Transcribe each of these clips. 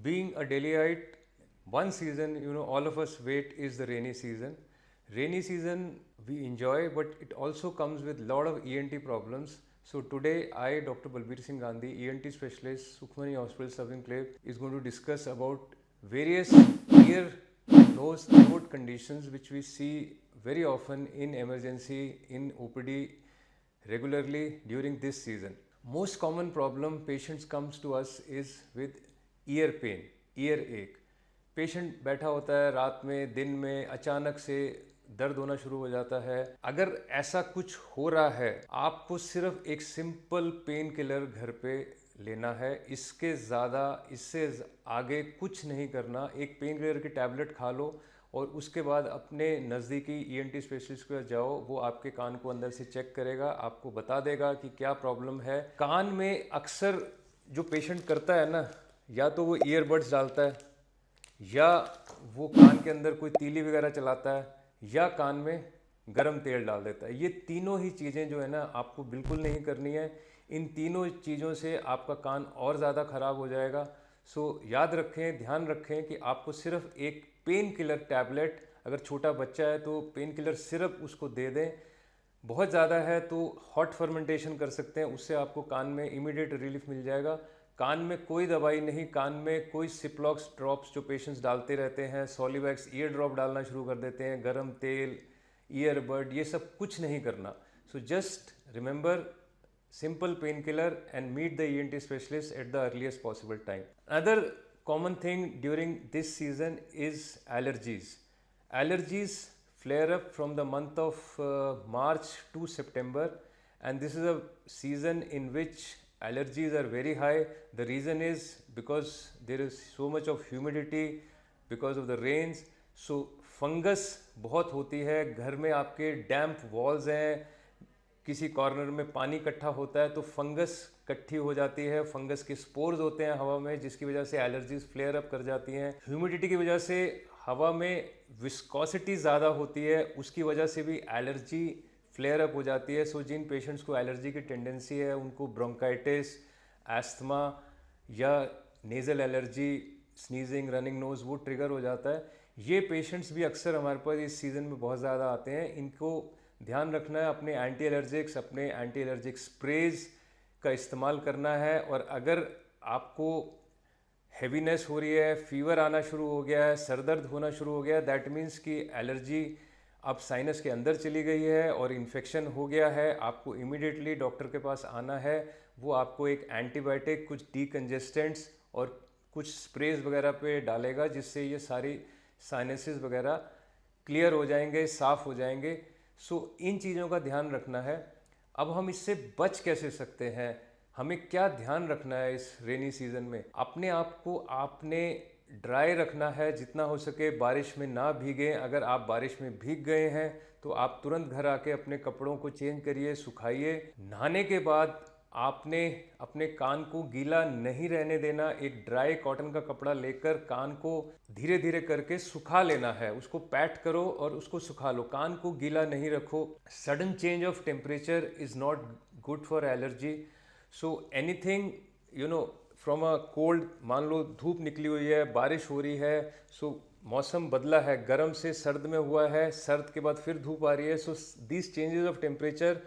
Being a Delhiite, one season, all of us wait is the rainy season. Rainy season we enjoy, but it also comes with lot of ENT problems. So today I, Dr. Balbir Singh Gandhi, ENT specialist, Sukhmani Hospital, Subinclave, is going to discuss about various ear, nose, throat conditions which we see very often in emergency, in OPD, regularly during this season. Most common problem patients comes to us is with ear pain, ear ache. Patient बैठा होता है रात में, दिन में अचानक से दर्द होना शुरू हो जाता है. अगर ऐसा कुछ हो रहा है, आपको सिर्फ एक सिंपल पेन किलर घर पे लेना है. इससे आगे कुछ नहीं करना. एक पेन किलर की टैबलेट खा लो और उसके बाद अपने नज़दीकी ईएनटी स्पेशलिस्ट के पास जाओ. वो आपके कान को अंदर से चेक करेगा, आपको बता देगा कि क्या प्रॉब्लम है. कान में अक्सर जो पेशेंट करता है ना, या तो वो ईयरबड्स डालता है, या वो कान के अंदर कोई तीली वगैरह चलाता है, या कान में गरम तेल डाल देता है. ये तीनों ही चीज़ें जो है ना, आपको बिल्कुल नहीं करनी है. इन तीनों चीज़ों से आपका कान और ज़्यादा ख़राब हो जाएगा. सो याद रखें, ध्यान रखें कि आपको सिर्फ एक पेन किलर टैबलेट, अगर छोटा बच्चा है तो पेन किलर सिर्फ उसको दे दें. बहुत ज़्यादा है तो हॉट फर्मेंटेशन कर सकते हैं, उससे आपको कान में इमीडिएट रिलीफ मिल जाएगा. कान में कोई दवाई नहीं, कान में कोई सिप्लॉक्स ड्रॉप्स जो पेशेंट्स डालते रहते हैं, सॉलिवैक्स ईयर ड्रॉप डालना शुरू कर देते हैं, गरम तेल, ईयरबड, ये सब कुछ नहीं करना. So just remember, simple painkiller and meet the ENT specialist at the earliest possible time. Another common thing during this season is allergies. Allergies flare up from the month of March to September, and this is a season in which allergies are very high. The reason is because there is so much of humidity because of the rains. So fungus बहुत होती है. घर में आपके डैम्प walls हैं, किसी corner में पानी इकट्ठा होता है तो फंगस इकट्ठी हो जाती है. फंगस के स्पोर्स होते हैं हवा में, जिसकी वजह से एलर्जीज फ्लेयर अप कर जाती हैं. ह्यूमिडिटी की वजह से हवा में विस्कोसिटी ज़्यादा होती है, उसकी वजह से भी एलर्जी फ्लेयर अप हो जाती है. सो जिन पेशेंट्स को एलर्जी की टेंडेंसी है, उनको ब्रोंकाइटिस, एस्थमा या nasal allergy, sneezing, running nose, वो ट्रिगर हो जाता है. ये पेशेंट्स भी अक्सर हमारे पास इस सीज़न में बहुत ज़्यादा आते हैं. इनको ध्यान रखना है, अपने एंटी एलर्जिक्स, अपने एंटी एलर्जिक स्प्रेज का इस्तेमाल करना है. और अगर आपको हैवीनेस हो रही है, फीवर आना शुरू हो गया है, सर दर्द होना शुरू हो गया है, दैट मीन्स कि एलर्जी अब साइनस के अंदर चली गई है और इन्फेक्शन हो गया है. आपको इमीडिएटली डॉक्टर के पास आना है. वो आपको एक एंटीबायोटिक, कुछ डीकंजेस्टेंट्स और कुछ स्प्रेज वगैरह पे डालेगा, जिससे ये सारी साइनसेस वगैरह क्लियर हो जाएंगे, साफ़ हो जाएंगे. सो इन चीज़ों का ध्यान रखना है. अब हम इससे बच कैसे सकते हैं, हमें क्या ध्यान रखना है इस रेनी सीज़न में? अपने आप को आपने ड्राई रखना है, जितना हो सके बारिश में ना भीगें. अगर आप बारिश में भीग गए हैं तो आप तुरंत घर आके अपने कपड़ों को चेंज करिए, सुखाइए. नहाने के बाद आपने अपने कान को गीला नहीं रहने देना. एक ड्राई कॉटन का कपड़ा लेकर कान को धीरे धीरे करके सुखा लेना है. उसको पैट करो और उसको सुखा लो, कान को गीला नहीं रखो. Sudden change of temperature is not good for allergy. So anything from a cold, मान लो धूप निकली हुई है, बारिश हो रही है, सो मौसम बदला है, गर्म से सर्द में हुआ है, सर्द के बाद फिर धूप आ रही है. So these changes of temperature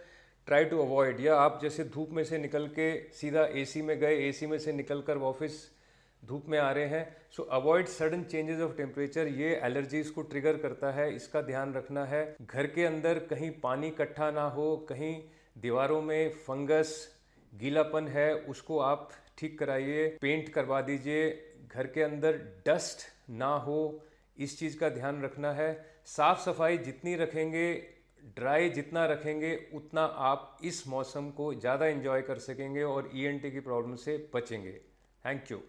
try to avoid. या आप जैसे धूप में से निकल के सीधा एसी में गए, एसी में से निकल कर ऑफिस धूप में आ रहे हैं. सो avoid sudden changes of temperature. ये एलर्जीज को ट्रिगर करता है, इसका ध्यान रखना है. घर के अंदर कहीं पानी इकट्ठा ना हो, कहीं दीवारों में फंगस, गीलापन है, उसको आप ठीक कराइए, पेंट करवा दीजिए. घर के अंदर डस्ट ना हो, इस चीज़ का ध्यान रखना है. साफ़ सफाई जितनी रखेंगे, ड्राई जितना रखेंगे, उतना आप इस मौसम को ज़्यादा एंजॉय कर सकेंगे और ईएनटी की प्रॉब्लम से बचेंगे. Thank you.